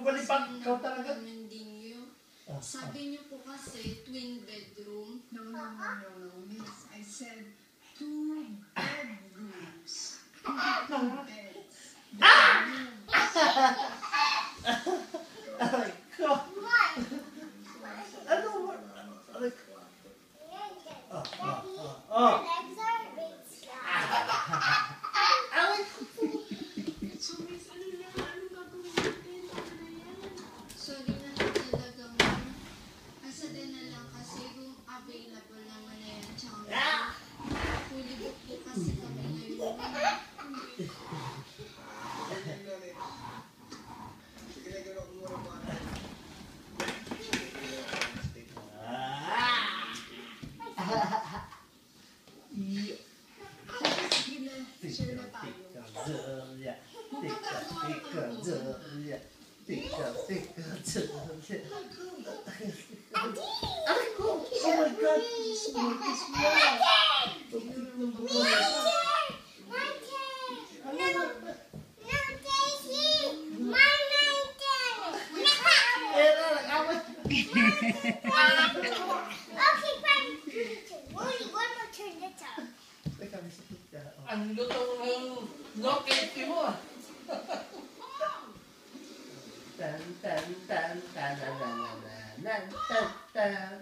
Bumalipat, ikaw talaga. Sabi niyo po kasi twin bedroom. No, miss. I said 2 bedrooms. 2 beds. Aray ko. Ano? Aray ko. So, miss, ano gagawin natin? Ano na yan? Sorry na lang talaga mo. Asada na lang kasi room available naman na yan. Tsaka fully book po kasi kami ngayon. Share na tayo. Aray ko! Oh my God! Smartest mo! Ang lutong ng locket mo. Tan tan tan tan tan tan tan tan tan.